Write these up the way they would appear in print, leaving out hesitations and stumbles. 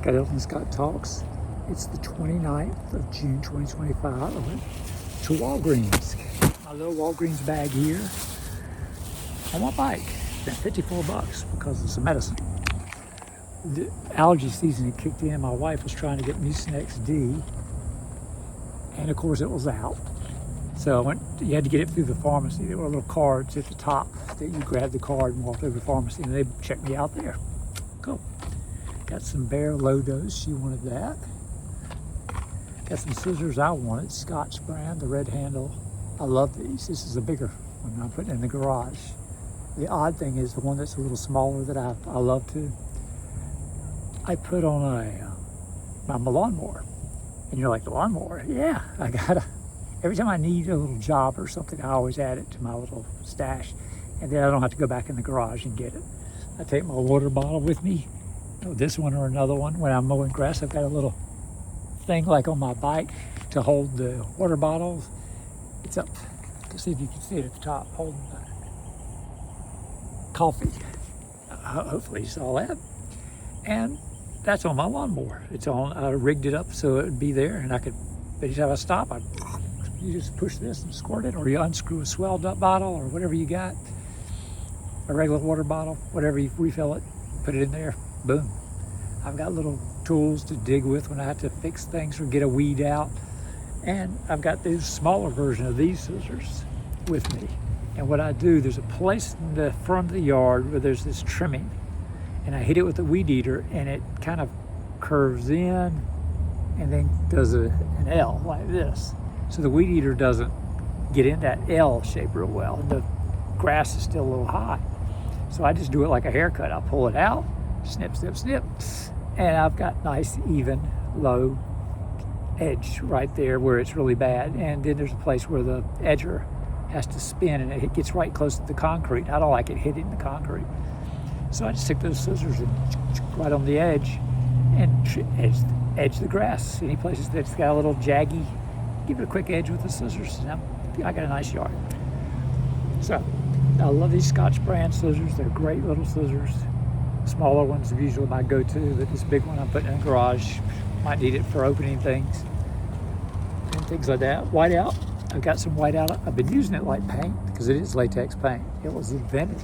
Scott Hilton, Scott Talks. It's the 29th of June 2025. I went to Walgreens. My little Walgreens bag here on my bike. Spent $54 because of some medicine. The allergy season had kicked in. My wife was trying to get Mucinex D, and of course it was out. So I went, you had to get it through the pharmacy. There were little cards at the top that you grabbed the card and walked over to the pharmacy, and they checked me out there. Cool. Got some Bear Lodos, she wanted that. Got some scissors I wanted, Scotch brand, the red handle. I love these. This is a bigger one I'm putting in the garage. The odd thing is the one that's a little smaller that I love too. I put on my lawnmower. And you're like, the lawnmower? Yeah, I gotta. Every time I need a little job or something, I always add it to my little stash. And then I don't have to go back in the garage and get it. I take my water bottle with me, this one or another one. When I'm mowing grass, I've got a little thing like on my bike to hold the water bottles. It's up. Let's see if you can see it at the top, holding the coffee. Hopefully you saw that. And that's on my lawnmower. It's on, I rigged it up so it would be there, and I could, anytime I stop, you just push this and squirt it, or you unscrew a swelled up bottle or whatever you got, a regular water bottle, whatever you refill it, put it in there, boom. I've got little tools to dig with when I have to fix things or get a weed out. And I've got this smaller version of these scissors with me. And what I do, there's a place in the front of the yard where there's this trimming, and I hit it with a weed eater, and it kind of curves in and then does an L like this. So the weed eater doesn't get in that L shape real well. The grass is still a little high. So I just do it like a haircut. I'll pull it out, snip, snip, snip, and I've got nice, even, low edge right there where it's really bad. And then there's a place where the edger has to spin, and it gets right close to the concrete. I don't like it hitting the concrete. So I just took those scissors and right on the edge and edge the grass. Any places that's got a little jaggy, give it a quick edge with the scissors. Now I got a nice yard. So I love these Scotch brand scissors. They're great little scissors. Smaller ones are usually my go-to, but this big one I'm putting in the garage. Might need it for opening things and things like that. Whiteout. I've got some whiteout. I've been using it like paint because it is latex paint. It was invented,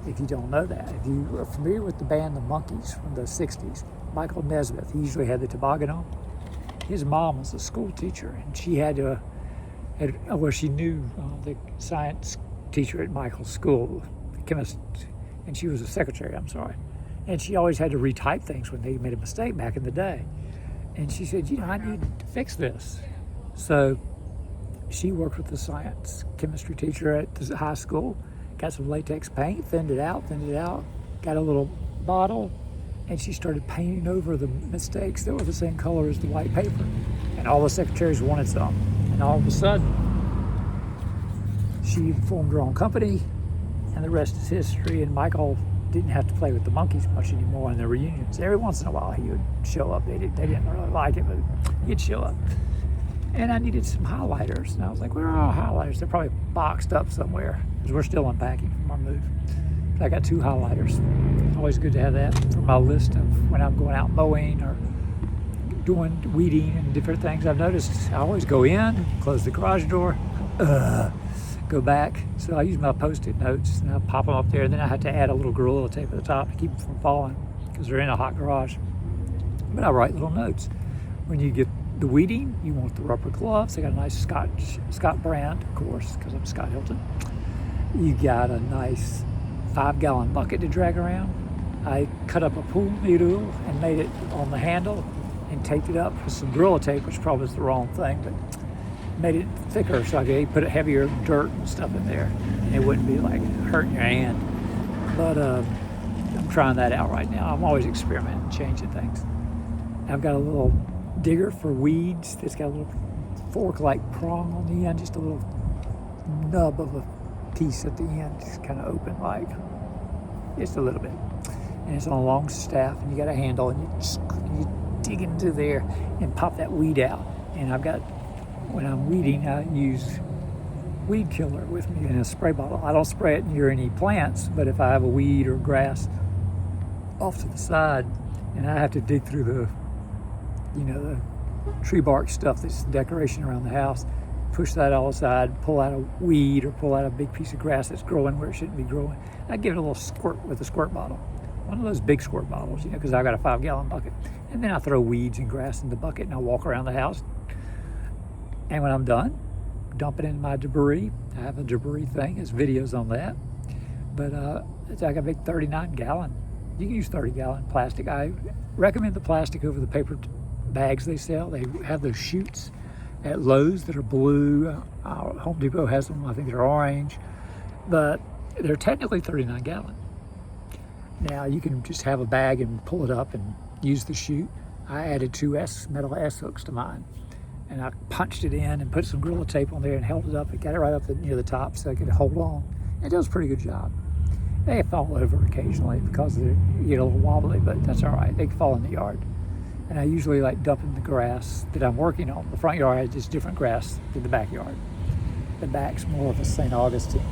if you don't know that. If you are familiar with the band The Monkees from the 60s, Michael Nesmith, he usually had the toboggan on. His mom was a school teacher, and she she knew the science teacher at Michael's school, the chemist, and she was a secretary, I'm sorry. And she always had to retype things when they made a mistake back in the day. And she said, I need to fix this. So she worked with the science chemistry teacher at the high school, got some latex paint, thinned it out, got a little bottle, and she started painting over the mistakes that were the same color as the white paper. And all the secretaries wanted some. And all of a sudden, she formed her own company, and the rest is history. And Michael didn't have to play with the Monkees much anymore in the reunions. Every once in a while he would show up. They didn't really like it, but he'd show up. And I needed some highlighters. And I was like, where are our highlighters? They're probably boxed up somewhere because we're still unpacking from our move. So I got 2 highlighters. Always good to have that for my list of when I'm going out mowing or doing weeding and different things. I've noticed I always go in, close the garage door, go back. So I use my Post-it notes and I pop them up there, and then I have to add a little Gorilla Tape at the top to keep them from falling because they're in a hot garage. But I write little notes. When you get the weeding, you want the rubber gloves. They got a nice Scott brand, of course, because I'm Scott Hilton. You got a nice 5-gallon bucket to drag around. I cut up a pool noodle and made it on the handle and taped it up with some Gorilla Tape, which probably is the wrong thing, but made it thicker so I could put a heavier dirt and stuff in there, and it wouldn't be like hurting your hand. But I'm trying that out right now. I'm always experimenting, changing things. I've got a little digger for weeds that's got a little fork-like prong on the end, just a little nub of a piece at the end, just kind of open like, just a little bit. And it's on a long staff, and you got a handle, and you dig into there and pop that weed out. And I've got, when I'm weeding, I use weed killer with me in a spray bottle. I don't spray it near any plants, but if I have a weed or grass off to the side and I have to dig through the you know, the tree bark stuff that's decoration around the house. Push that all aside, pull out a weed or pull out a big piece of grass that's growing where it shouldn't be growing. I give it a little squirt with a squirt bottle. One of those big squirt bottles, you know, because I've got a 5-gallon bucket. And then I throw weeds and grass in the bucket and I walk around the house. And when I'm done, dump it in my debris. I have a debris thing, there's videos on that. But it's like a big 39-gallon. You can use 30-gallon plastic. I recommend the plastic over the paper bags they sell. They have those chutes at Lowe's that are blue. Home Depot has them, I think they're orange. But they're technically 39-gallon. Now you can just have a bag and pull it up and use the chute. I added 2 metal S hooks to mine. And I punched it in and put some Gorilla Tape on there and held it up and got it right up near the top so I could hold on. It does a pretty good job. They fall over occasionally because they get a little wobbly, but that's all right. They can fall in the yard. And I usually like dumping the grass that I'm working on. The front yard has just different grass than the backyard. The back's more of a St. Augustine,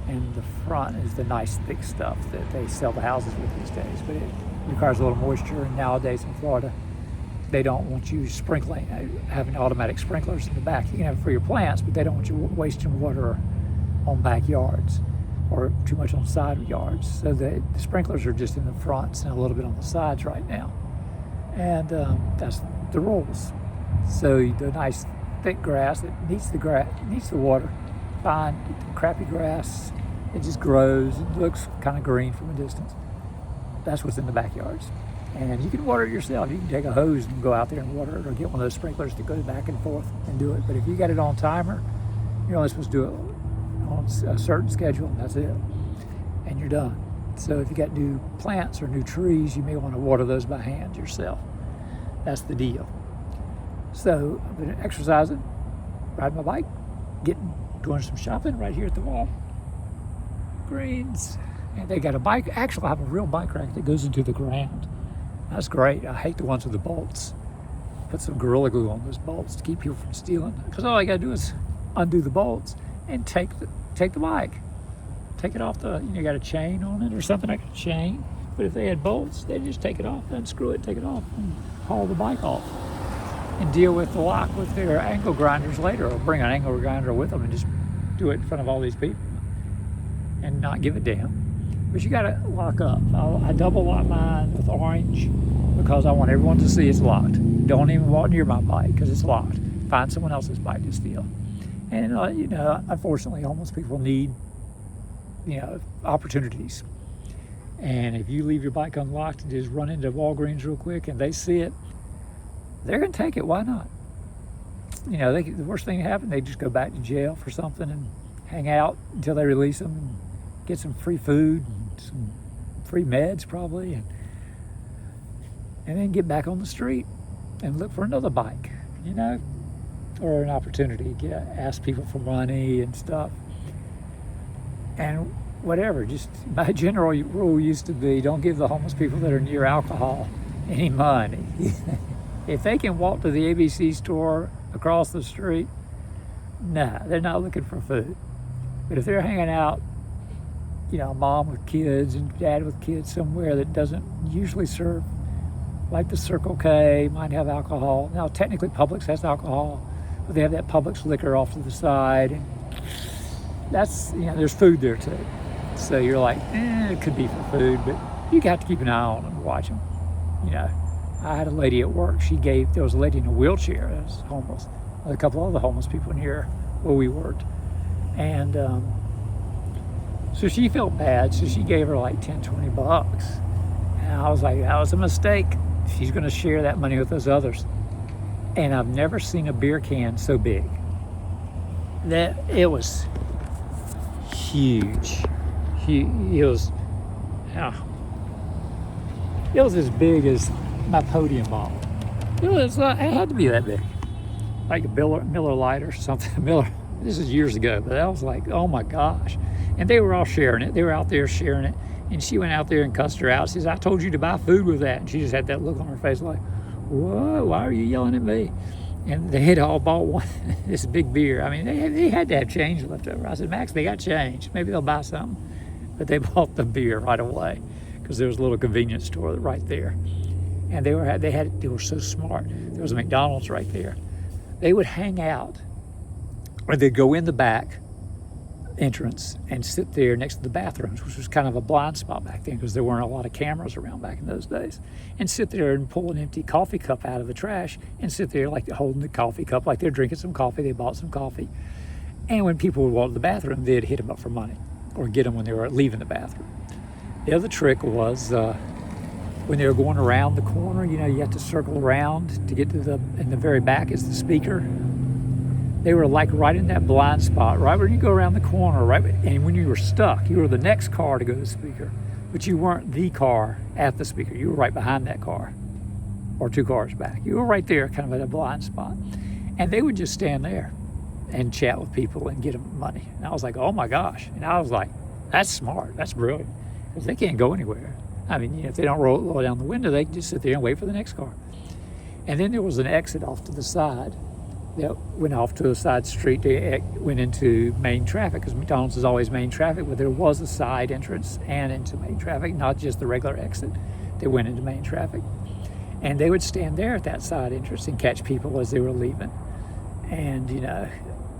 and the front is the nice thick stuff that they sell the houses with these days. But it requires a little moisture, and nowadays in Florida, they don't want you sprinkling, having automatic sprinklers in the back. You can have it for your plants, but they don't want you wasting water on backyards or too much on side yards. So the sprinklers are just in the fronts and a little bit on the sides right now. And that's the rules. So the nice thick grass that needs the water, fine, crappy grass, it just grows. It looks kind of green from a distance. That's what's in the backyards. And you can water it yourself. You can take a hose and go out there and water it, or get one of those sprinklers that goes back and forth and do it. But if you got it on timer, you're only supposed to do it on a certain schedule, and that's it. And you're done. So if you got new plants or new trees, you may want to water those by hand yourself. That's the deal. So I've been exercising, riding my bike, doing some shopping right here at the Walgreens. And they got a bike. Actually, I have a real bike rack that goes into the ground. That's great. I hate the ones with the bolts. Put some Gorilla Glue on those bolts to keep people from stealing. Because all I got to do is undo the bolts and take the bike. Take it off you got a chain on it or something like a chain. But if they had bolts, they'd just take it off, unscrew it, take it off, and haul the bike off. And deal with the lock with their angle grinders later, or bring an angle grinder with them and just do it in front of all these people and not give a damn. But you gotta lock up. I double lock mine with orange because I want everyone to see it's locked. Don't even walk near my bike because it's locked. Find someone else's bike to steal. And unfortunately, homeless people need, opportunities. And if you leave your bike unlocked and just run into Walgreens real quick and they see it, they're gonna take it. Why not? The worst thing that happened, they just go back to jail for something and hang out until they release them and get some free food and some free meds probably, and then get back on the street and look for another bike, or an opportunity. Ask people for money and stuff. And whatever, just my general rule used to be, don't give the homeless people that are near alcohol any money. If they can walk to the ABC store across the street, nah, they're not looking for food. But if they're hanging out, mom with kids and dad with kids somewhere that doesn't usually serve, like the Circle K, might have alcohol. Now, technically Publix has alcohol, but they have that Publix liquor off to the side. And that's, there's food there too. So you're like, it could be for food, but you have to keep an eye on them and watch them. I had a lady at work, there was a lady in a wheelchair that was homeless, with a couple other homeless people near where we worked. And so she felt bad, so she gave her like $10-20. And I was like, that was a mistake. She's gonna share that money with those others. And I've never seen a beer can so big. It was huge. It was as big as my podium bottle. It had to be that big. Like a Miller Lite or something. This is years ago, but I was like, oh my gosh. And they were all sharing it. They were out there sharing it. And she went out there and cussed her out. She says, I told you to buy food with that. And she just had that look on her face like, whoa, why are you yelling at me? And they had all bought this big beer. I mean, they had to have change left over. I said, Max, they got change. Maybe they'll buy something. But they bought the beer right away because there was a little convenience store right there. And they were so smart. There was a McDonald's right there. They would hang out, or they'd go in the back entrance and sit there next to the bathrooms, which was kind of a blind spot back then because there weren't a lot of cameras around back in those days, and sit there and pull an empty coffee cup out of the trash and sit there like holding the coffee cup like they're drinking some coffee. They bought some coffee. And when people would walk to the bathroom, they'd hit them up for money or get them when they were leaving the bathroom. The other trick was when they were going around the corner, you have to circle around to get to in the very back is the speaker. They were like right in that blind spot, right when you go around the corner, right, and when you were stuck, you were the next car to go to the speaker, but you weren't the car at the speaker. You were right behind that car, or 2 cars back. You were right there, kind of at a blind spot. And they would just stand there and chat with people and get them money. And I was like, oh my gosh. And I was like, that's smart, that's brilliant, because they can't go anywhere. I mean, if they don't roll down the window, they can just sit there and wait for the next car. And then there was an exit off to the side that went off to a side street. They went into main traffic, because McDonald's is always main traffic, but there was a side entrance and into main traffic, not just the regular exit. They went into main traffic. And they would stand there at that side entrance and catch people as they were leaving. And,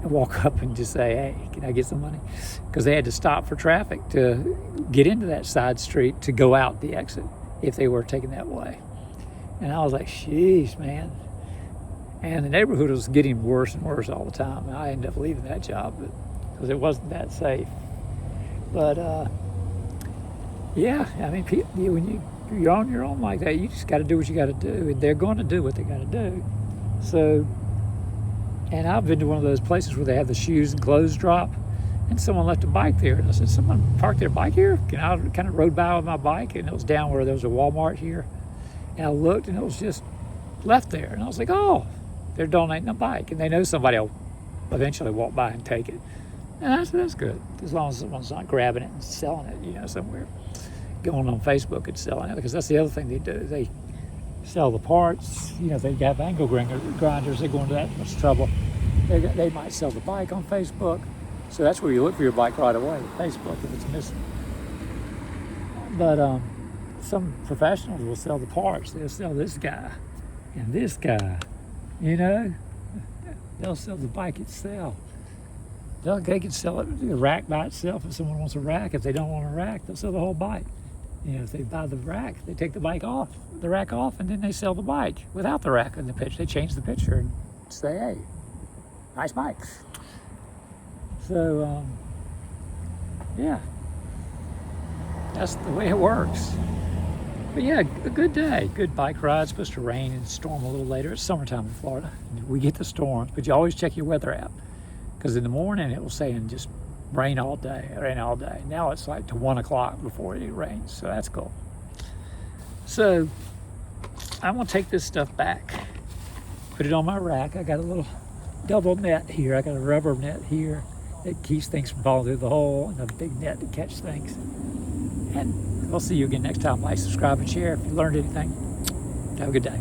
walk up and just say, hey, can I get some money? Because they had to stop for traffic to get into that side street to go out the exit if they were taking that way. And I was like, sheesh, man. And the neighborhood was getting worse and worse all the time. And I ended up leaving that job because it wasn't that safe. But yeah, I mean, when you're on your own like that, you just got to do what you got to do, and they're going to do what they got to do. So, and I've been to one of those places where they have the shoes and clothes drop, and someone left a bike there. And I said, someone parked their bike here? And I kind of rode by with my bike, and it was down where there was a Walmart here. And I looked, and it was just left there. And I was like, oh, they're donating a bike, and they know somebody will eventually walk by and take it. And I said, that's good, as long as someone's not grabbing it and selling it, somewhere, going on Facebook and selling it, because that's the other thing they do. They sell the parts. If they have angle grinders, they go into that much trouble. They might sell the bike on Facebook. So that's where you look for your bike right away, Facebook, if it's missing. But some professionals will sell the parts. They'll sell this guy and this guy, They'll sell the bike itself. They can sell it, the rack by itself if someone wants a rack. If they don't want a rack, they'll sell the whole bike. If they buy the rack, they take the rack off, and then they sell the bike without the rack in the picture. They change the picture and say, hey, nice bikes. So, yeah, that's the way it works. But yeah, a good day, good bike ride. It's supposed to rain and storm a little later. It's summertime in Florida. We get the storms, but you always check your weather app, because in the morning it will say just rain all day. Now it's like to 1 o'clock before it rains, so that's cool. So I'm gonna take this stuff back, put it on my rack. I got a little double net here. I got a rubber net here that keeps things from falling through the hole, and a big net to catch things. And we'll see you again next time. Like, subscribe, and share if you learned anything. Have a good day.